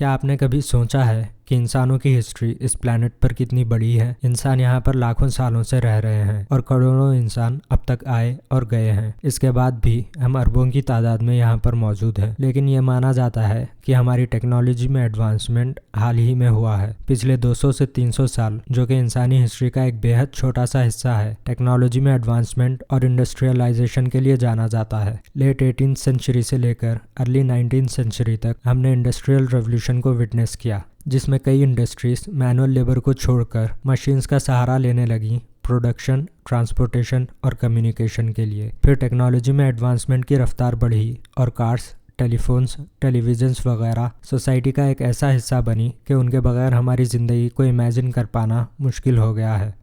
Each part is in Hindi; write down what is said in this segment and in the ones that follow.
क्या आपने कभी सोचा है कि इंसानों की हिस्ट्री इस प्लैनेट पर कितनी बड़ी है। इंसान यहाँ पर लाखों सालों से रह रहे हैं और करोड़ों इंसान अब तक आए और गए हैं। इसके बाद भी हम अरबों की तादाद में यहाँ पर मौजूद हैं। लेकिन ये माना जाता है कि हमारी टेक्नोलॉजी में एडवांसमेंट हाल ही में हुआ है। पिछले 200 से 300 साल, जो कि इंसानी हिस्ट्री का एक बेहद छोटा सा हिस्सा है, टेक्नोलॉजी में एडवांसमेंट और इंडस्ट्रियलाइजेशन के लिए जाना जाता है। लेट 18th सेंचुरी से लेकर अर्ली 19th सेंचुरी तक हमने इंडस्ट्रियल रेवोल्यूशन को विटनेस किया, जिसमें कई इंडस्ट्रीज मैनुअल लेबर को छोड़कर मशीन्स का सहारा लेने लगी प्रोडक्शन, ट्रांसपोर्टेशन और कम्युनिकेशन के लिए। फिर टेक्नोलॉजी में एडवांसमेंट की रफ्तार बढ़ी और कार्स, टेलीफोन्स, टेलीविजन्स वगैरह सोसाइटी का एक ऐसा हिस्सा बनी कि उनके बगैर हमारी ज़िंदगी को इमेजिन कर पाना मुश्किल हो गया है।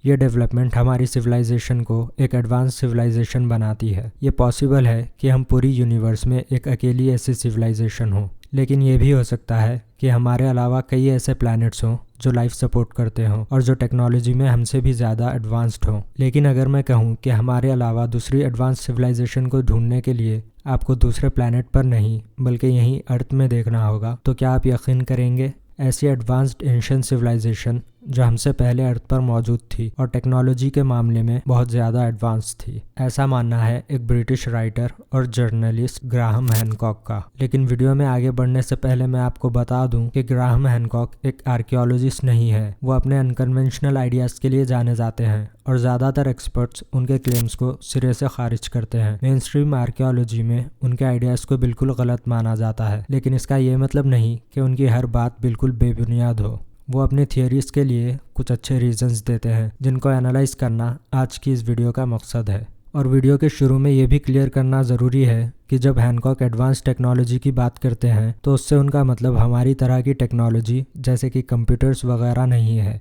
ये डेवलपमेंट हमारी सिविलाइजेशन को एक एडवांस सिविलाइजेशन बनाती है। ये पॉसिबल है कि हम पूरी यूनिवर्स में एक अकेली ऐसी सिविलाइजेशन हो, लेकिन ये भी हो सकता है कि हमारे अलावा कई ऐसे प्लैनेट्स हों जो लाइफ सपोर्ट करते हों और जो टेक्नोलॉजी में हमसे भी ज़्यादा एडवांस्ड हों। लेकिन अगर मैं कहूँ कि हमारे अलावा दूसरी एडवांस सिविलाइजेशन को ढूंढने के लिए आपको दूसरे प्लैनेट पर नहीं बल्कि यहीं अर्थ में देखना होगा, तो क्या आप यकीन करेंगे? ऐसी एडवांस्ड एंशिएंट सिविलाइजेशन जो हमसे पहले अर्थ पर मौजूद थी और टेक्नोलॉजी के मामले में बहुत ज़्यादा एडवांस थी। ऐसा मानना है एक ब्रिटिश राइटर और जर्नलिस्ट ग्राहम हैनकॉक का। लेकिन वीडियो में आगे बढ़ने से पहले मैं आपको बता दूं कि ग्राहम हैनकॉक एक आर्कियोलॉजिस्ट नहीं है। वो अपने अनकन्वेंशनल आइडियाज़ के लिए जाने जाते हैं और ज़्यादातर एक्सपर्ट्स उनके क्लेम्स को सिरे से खारिज करते हैं। मेन स्ट्रीम आर्कियोलॉजी में उनके आइडियाज़ को बिल्कुल गलत माना जाता है, लेकिन इसका ये मतलब नहीं कि उनकी हर बात बिल्कुल बेबुनियाद हो। वो अपनी थियरीज़ के लिए कुछ अच्छे रीजंस देते हैं जिनको एनालाइज करना आज की इस वीडियो का मकसद है। और वीडियो के शुरू में ये भी क्लियर करना ज़रूरी है कि जब हैनकॉक एडवांस टेक्नोलॉजी की बात करते हैं तो उससे उनका मतलब हमारी तरह की टेक्नोलॉजी जैसे कि कंप्यूटर्स वगैरह नहीं है,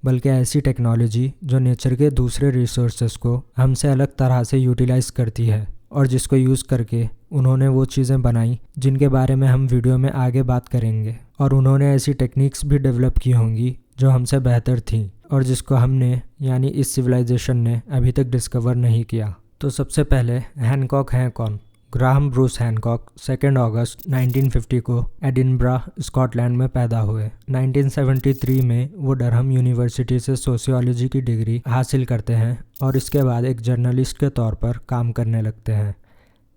बल्कि ऐसी टेक्नोलॉजी जो नेचर के दूसरे रिसोर्सेज को हमसे अलग तरह से यूटिलाइज करती है और जिसको यूज़ करके उन्होंने वो चीज़ें बनाई जिनके बारे में हम वीडियो में आगे बात करेंगे। और उन्होंने ऐसी टेक्निक्स भी डेवलप की होंगी जो हमसे बेहतर थीं और जिसको हमने यानी इस सिविलाइजेशन ने अभी तक डिस्कवर नहीं किया। तो सबसे पहले हैनकॉक हैं कौन? ग्राहम ब्रूस हैनकॉक 2 अगस्त 1950 को एडिनब्रा, स्कॉटलैंड में पैदा हुए। 1973 में वो डरहम यूनिवर्सिटी से सोशियोलॉजी की डिग्री हासिल करते हैं और इसके बाद एक जर्नलिस्ट के तौर पर काम करने लगते हैं।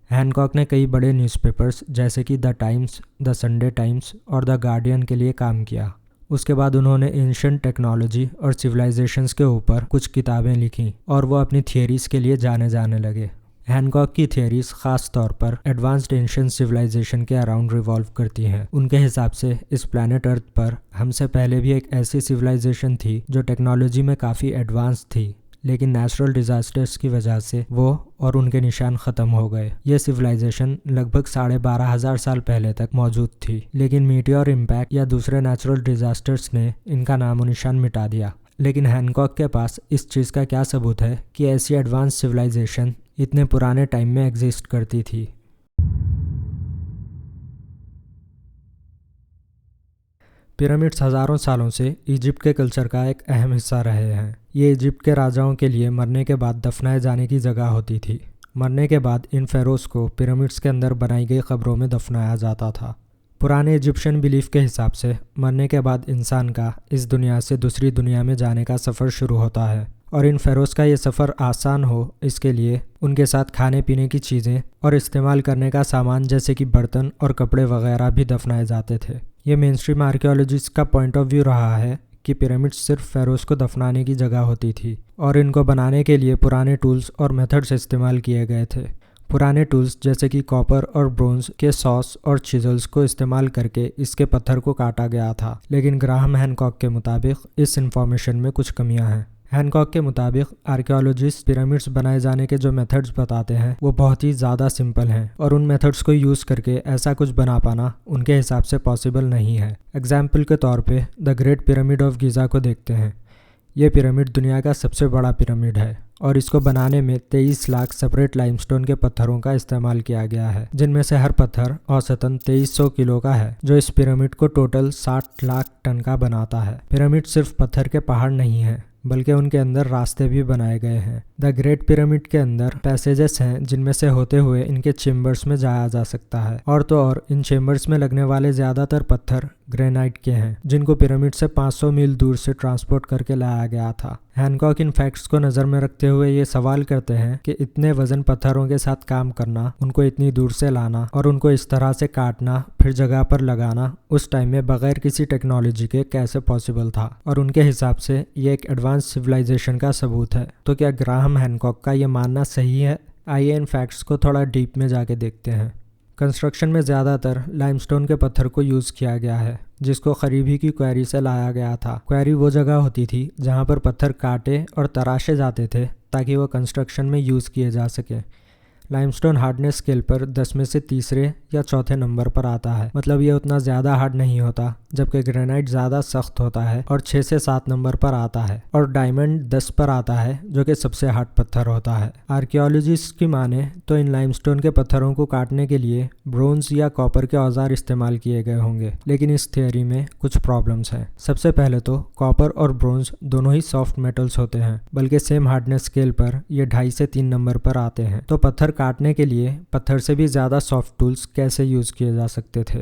हैनकॉक ने कई बड़े न्यूज़पेपर्स जैसे कि the times, the Sunday times और द गार्डियन के लिए काम किया। उसके बाद उन्होंने एंशिएंट टेक्नोलॉजी और सिविलाइजेशंस के ऊपर कुछ किताबें लिखी और वो अपनी थियरीज़ के लिए जाने लगे। हैनकॉक की थियरीज़ ख़ास तौर पर एडवांस्ड एंशिएंट सिविलाइजेशन के अराउंड रिवॉल्व करती हैं। उनके हिसाब से इस प्लैनेट अर्थ पर हमसे पहले भी एक ऐसी सिविलाइजेशन थी जो टेक्नोलॉजी में काफ़ी एडवांस थी, लेकिन नेचुरल डिज़ास्टर्स की वजह से वो और उनके निशान ख़त्म हो गए। ये सिविलाइजेशन लगभग 12,500 साल पहले तक मौजूद थी, लेकिन मीटियोर इम्पैक्ट या दूसरे नेचुरल डिज़ास्टर्स ने इनका नामो निशान मिटा दिया। लेकिन हैनकॉक के पास इस चीज़ का क्या सबूत है कि ऐसी एडवांस सिविलाइजेशन इतने पुराने टाइम में एग्जिस्ट करती थी? पिरामिड्स हज़ारों सालों से इजिप्ट के कल्चर का एक अहम हिस्सा रहे हैं। ये इजिप्ट के राजाओं के लिए मरने के बाद दफनाए जाने की जगह होती थी। मरने के बाद इन फेरोज़ को पिरामिड्स के अंदर बनाई गई कब्रों में दफनाया जाता था। पुराने इजिप्शियन बिलीफ के हिसाब से मरने के बाद इंसान का इस दुनिया से दूसरी दुनिया में जाने का सफ़र शुरू होता है और इन फेरोज़ का ये सफ़र आसान हो इसके लिए उनके साथ खाने पीने की चीज़ें और इस्तेमाल करने का सामान जैसे कि बर्तन और कपड़े वगैरह भी दफनाए जाते थे। ये मेन स्ट्रीम आर्कियोलॉजिस्ट का पॉइंट ऑफ व्यू रहा है कि पिरामिड्स सिर्फ फेरोज़ को दफनाने की जगह होती थी और इनको बनाने के लिए पुराने टूल्स और मेथड्स इस्तेमाल किए गए थे। पुराने टूल्स जैसे कि कॉपर और ब्रोंज के सॉस और चिजल्स को इस्तेमाल करके इसके पत्थर को काटा गया था। लेकिन ग्राहम हैनकॉक के मुताबिक इस इंफॉर्मेशन में कुछ कमियां हैं। हैनकॉक के मुताबिक आर्कियोलॉजिस्ट पिरामिड्स बनाए जाने के जो मेथड्स बताते हैं वो बहुत ही ज़्यादा सिंपल हैं और उन मेथड्स को यूज़ करके ऐसा कुछ बना पाना उनके हिसाब से पॉसिबल नहीं है। एग्जाम्पल के तौर पे the great pyramid of Giza को देखते हैं। ये पिरामिड दुनिया का सबसे बड़ा पिरामिड है और इसको बनाने में 23 लाख सेपरेट लाइमस्टोन के पत्थरों का इस्तेमाल किया गया है, जिनमें से हर पत्थर औसतन 2300 किलो का है, जो इस पिरामिड को टोटल 60 लाख टन का बनाता है। पिरामिड सिर्फ पत्थर के पहाड़ नहीं है, बल्कि उनके अंदर रास्ते भी बनाए गए हैं। द ग्रेट पिरामिड के अंदर पैसेजेस हैं जिनमें से होते हुए इनके चेम्बर्स में जाया जा सकता है। और तो और इन चेम्बर्स में लगने वाले ज्यादातर पत्थर ग्रेनाइट के हैं जिनको पिरामिड से 500 मील दूर से ट्रांसपोर्ट करके लाया गया था। हैनकॉक इन फैक्ट्स को नजर में रखते हुए ये सवाल करते हैं कि इतने वजन पत्थरों के साथ काम करना, उनको इतनी दूर से लाना और उनको इस तरह से काटना फिर जगह पर लगाना उस टाइम में बगैर किसी टेक्नोलॉजी के कैसे पॉसिबल था, और उनके हिसाब से ये एक एडवांस सिविलाइजेशन का सबूत है। तो क्या ग्राहम हैनकॉक का ये मानना सही है? आइए इन फैक्ट्स को थोड़ा डीप में जाके देखते हैं। कंस्ट्रक्शन में ज़्यादातर लाइमस्टोन के पत्थर को यूज़ किया गया है जिसको करीबी की क्वेरी से लाया गया था। क्वेरी वो जगह होती थी जहाँ पर पत्थर काटे और तराशे जाते थे ताकि वो कंस्ट्रक्शन में यूज़ किए जा सके। लाइमस्टोन हार्डनेस स्केल पर 10 में से तीसरे या चौथे नंबर पर आता है, मतलब ये उतना ज़्यादा हार्ड नहीं होता, जबकि ग्रेनाइट ज़्यादा सख्त होता है और 6 से 7 नंबर पर आता है, और डायमंड 10 पर आता है जो कि सबसे हार्ड पत्थर होता है। आर्कियोलॉजिस्ट की माने तो इन लाइमस्टोन के पत्थरों को काटने के लिए ब्रोंज या कॉपर के औजार इस्तेमाल किए गए होंगे, लेकिन इस थियोरी में कुछ प्रॉब्लम्स हैं। सबसे पहले तो कॉपर और ब्रोंज दोनों ही सॉफ्ट मेटल्स होते हैं, बल्कि सेम हार्डनेस स्केल पर ये 2.5 से 3 नंबर पर आते हैं। तो पत्थर काटने के लिए पत्थर से भी ज़्यादा सॉफ्ट टूल्स कैसे यूज़ किए जा सकते थे?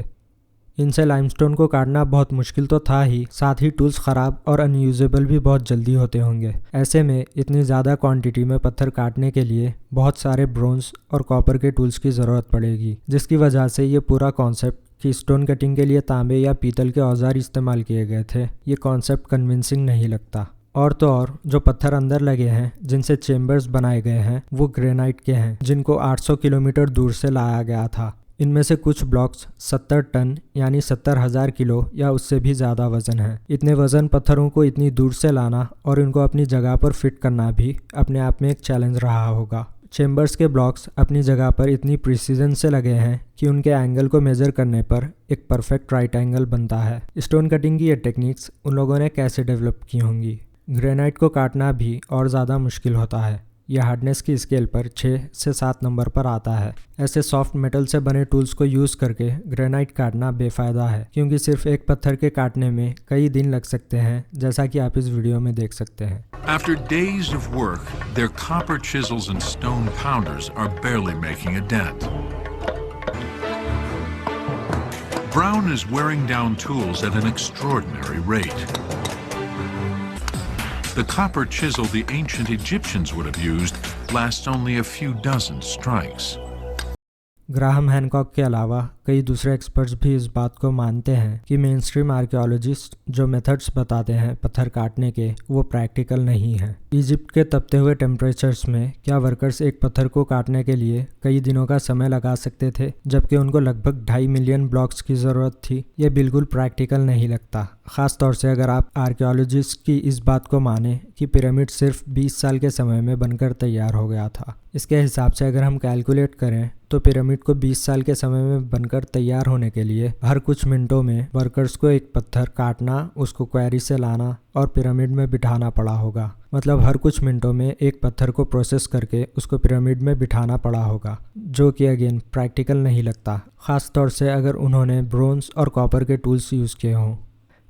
इनसे लाइमस्टोन को काटना बहुत मुश्किल तो था ही, साथ ही टूल्स ख़राब और अनयूजेबल भी बहुत जल्दी होते होंगे। ऐसे में इतनी ज़्यादा क्वांटिटी में पत्थर काटने के लिए बहुत सारे ब्रोंज और कॉपर के टूल्स की ज़रूरत पड़ेगी, जिसकी वजह से ये पूरा कॉन्सेप्ट कि स्टोन कटिंग के लिए तांबे या पीतल के औजार इस्तेमाल किए गए थे, ये कॉन्सेप्ट कन्विंसिंग नहीं लगता। और तो और जो पत्थर अंदर लगे हैं जिनसे चेम्बर्स बनाए गए हैं वो ग्रेनाइट के हैं जिनको 800 किलोमीटर दूर से लाया गया था। इनमें से कुछ ब्लॉक्स 70 टन यानी 70,000 किलो या उससे भी ज़्यादा वजन है। इतने वजन पत्थरों को इतनी दूर से लाना और इनको अपनी जगह पर फिट करना भी अपने आप में एक चैलेंज रहा होगा। चेम्बर्स के ब्लॉक्स अपनी जगह पर इतनी प्रिसीजन से लगे हैं कि उनके एंगल को मेजर करने पर एक परफेक्ट राइट एंगल बनता है। स्टोन कटिंग की ये टेक्निक्स उन लोगों ने कैसे डेवलप की होंगी? ग्रेनाइट को काटना भी और ज़्यादा मुश्किल होता है। यह हार्डनेस की स्केल पर 6 से 7 नंबर पर आता है। ऐसे सॉफ्ट मेटल से बने टूल्स को यूज़ करके ग्रेनाइट काटना बेफ़ायदा है, क्योंकि सिर्फ एक पत्थर के काटने में कई दिन लग सकते हैं, जैसा कि आप इस वीडियो में देख सकते हैं। After days of work, their copper chisels and stone pounders are barely making a dent. Brown is wearing down tools at an extraordinary rate. The copper chisel the ancient Egyptians would have used lasts only a few dozen strikes. Graham Hancock के अलावा कई दूसरे एक्सपर्ट्स भी इस बात को मानते हैं कि मेन स्ट्रीम आर्कियोलॉजिस्ट जो मेथड्स बताते हैं पत्थर काटने के वो प्रैक्टिकल नहीं है। इजिप्ट के तपते हुए टेम्परेचर्स में क्या वर्कर्स एक पत्थर को काटने के लिए कई दिनों का समय लगा सकते थे, जबकि उनको लगभग 2.5 मिलियन ब्लॉक्स की ज़रूरत थी? ये बिल्कुल प्रैक्टिकल नहीं लगता, ख़ास तौर से अगर आप आर्कियोलॉजिस्ट की इस बात को माने कि पिरामिड सिर्फ 20 साल के समय में बनकर तैयार हो गया था। इसके हिसाब से अगर हम कैलकुलेट करें तो पिरामिड को 20 साल के समय में बनकर तैयार होने के लिए हर कुछ मिनटों में वर्कर्स को एक पत्थर काटना, उसको क्वेरी से लाना और पिरामिड में बिठाना पड़ा होगा। मतलब हर कुछ मिनटों में एक पत्थर को प्रोसेस करके उसको पिरामिड में बिठाना पड़ा होगा, जो कि अगेन प्रैक्टिकल नहीं लगता, ख़ास तौर से अगर उन्होंने ब्रोंज और कॉपर के टूल्स यूज़ किए हों।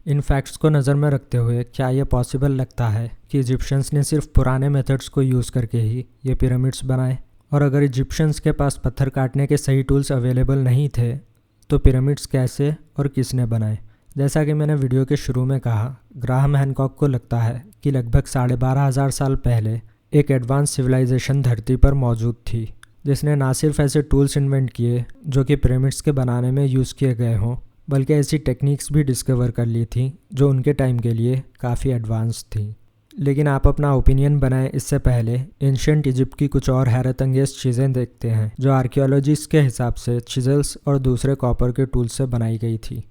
इन फैक्ट्स को नज़र में रखते हुए क्या ये पॉसिबल लगता है कि इजिप्शियंस ने सिर्फ पुराने मेथड्स को यूज़ करके ही ये पिरामिड्स बनाए? और अगर इजिप्शियंस के पास पत्थर काटने के सही टूल्स अवेलेबल नहीं थे तो पिरामिड्स कैसे और किसने बनाए? जैसा कि मैंने वीडियो के शुरू में कहा, ग्राहम हैनकॉक को लगता है कि लगभग 12,500 साल पहले एक एडवांस सिविलाइजेशन धरती पर मौजूद थी, जिसने ना सिर्फ ऐसे टूल्स इन्वेंट किए जो कि पिरामिड्स के बनाने में यूज़ किए गए हों, बल्कि ऐसी टेक्निक्स भी डिस्कवर कर ली थी जो उनके टाइम के लिए काफ़ी एडवांस थी। लेकिन आप अपना ओपिनियन बनाएं इससे पहले एंशिएंट इजिप्ट की कुछ और हैरत अंगेज चीज़ें देखते हैं जो आर्कियोलॉजिस्ट के हिसाब से चिजल्स और दूसरे कॉपर के टूल्स से बनाई गई थी।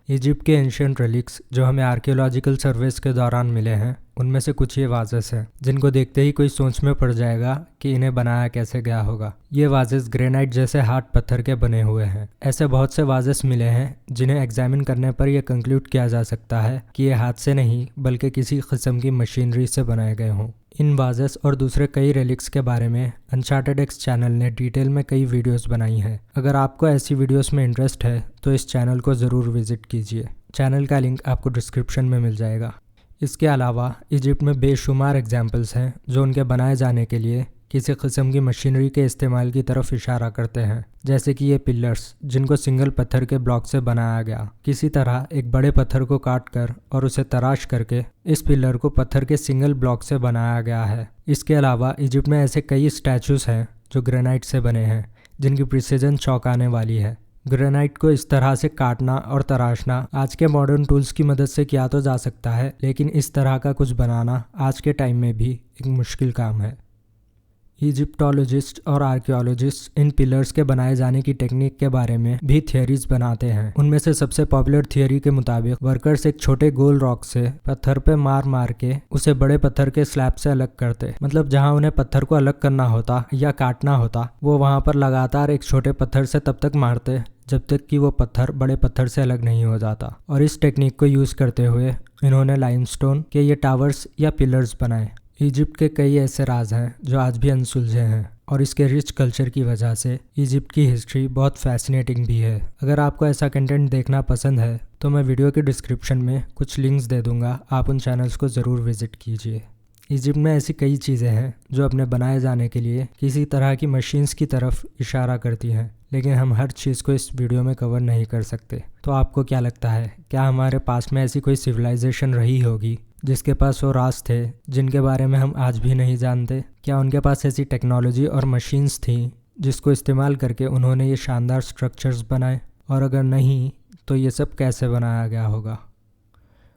इजिप्ट के एंशिएंट रिलिक्स जो हमें आर्कियोलॉजिकल सर्वेस के दौरान मिले हैं उनमें से कुछ ये वाजेस हैं जिनको देखते ही कोई सोच में पड़ जाएगा कि इन्हें बनाया कैसे गया होगा। ये वाजेस ग्रेनाइट जैसे हार्ड पत्थर के बने हुए हैं। ऐसे बहुत से वाजेस मिले हैं जिन्हें एग्जामिन करने पर यह कंक्लूड किया जा सकता है कि ये हाथ से नहीं बल्कि किसी किस्म की मशीनरी से बनाए गए हों। इन वाजेस और दूसरे कई रिलिक्स के बारे में अनचार्टेड एक्स चैनल ने डिटेल में कई वीडियोस बनाई हैं। अगर आपको ऐसी वीडियोस में इंटरेस्ट है तो इस चैनल को ज़रूर विजिट कीजिए। चैनल का लिंक आपको डिस्क्रिप्शन में मिल जाएगा। इसके अलावा इजिप्ट में बेशुमार एग्जाम्पल्स हैं जो उनके बनाए जाने के लिए किसी किस्म की मशीनरी के इस्तेमाल की तरफ इशारा करते हैं, जैसे कि ये पिलर्स जिनको सिंगल पत्थर के ब्लॉक से बनाया गया। किसी तरह एक बड़े पत्थर को काट कर और उसे तराश करके इस पिलर को पत्थर के सिंगल ब्लॉक से बनाया गया है। इसके अलावा इजिप्ट में ऐसे कई स्टैचूज हैं जो ग्रेनाइट से बने हैं, जिनकी प्रिसीजन चौंकाने वाली है। ग्रेनाइट को इस तरह से काटना और तराशना आज के मॉडर्न टूल्स की मदद से किया तो जा सकता है, लेकिन इस तरह का कुछ बनाना आज के टाइम में भी एक मुश्किल काम है। इजिप्टोलॉजिस्ट और आर्कियोलॉजिस्ट इन पिलर्स के बनाए जाने की टेक्निक के बारे में भी थियरीज बनाते हैं। उनमें से सबसे पॉपुलर थियरी के मुताबिक वर्कर्स एक छोटे गोल रॉक से पत्थर पे मार मार के उसे बड़े पत्थर के स्लैब से अलग करते। मतलब जहां उन्हें पत्थर को अलग करना होता या काटना होता, वो वहां पर लगातार एक छोटे पत्थर से तब तक मारते जब तक कि वो पत्थर बड़े पत्थर से अलग नहीं हो जाता। और इस टेक्निक को यूज करते हुए इन्होंने लाइमस्टोन के ये टावर्स या पिलर्स बनाए। इजिप्ट के कई ऐसे राज हैं जो आज भी अनसुलझे हैं, और इसके रिच कल्चर की वजह से इजिप्ट की हिस्ट्री बहुत फैसिनेटिंग भी है। अगर आपको ऐसा कंटेंट देखना पसंद है तो मैं वीडियो के डिस्क्रिप्शन में कुछ लिंक्स दे दूंगा, आप उन चैनल्स को ज़रूर विजिट कीजिए। इजिप्ट में ऐसी कई चीज़ें हैं जो अपने बनाए जाने के लिए किसी तरह की मशीन्स की तरफ इशारा करती हैं, लेकिन हम हर चीज़ को इस वीडियो में कवर नहीं कर सकते। तो आपको क्या लगता है, क्या हमारे पास में ऐसी कोई सिविलाइजेशन रही होगी जिसके पास वो राज थे जिनके बारे में हम आज भी नहीं जानते? क्या उनके पास ऐसी टेक्नोलॉजी और मशीन्स थी जिसको इस्तेमाल करके उन्होंने ये शानदार स्ट्रक्चर्स बनाए? और अगर नहीं तो ये सब कैसे बनाया गया होगा?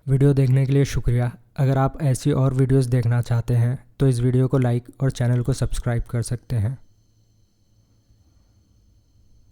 वीडियो देखने के लिए शुक्रिया। अगर आप ऐसी और वीडियोस देखना चाहते हैं तो इस वीडियो को लाइक और चैनल को सब्सक्राइब कर सकते हैं।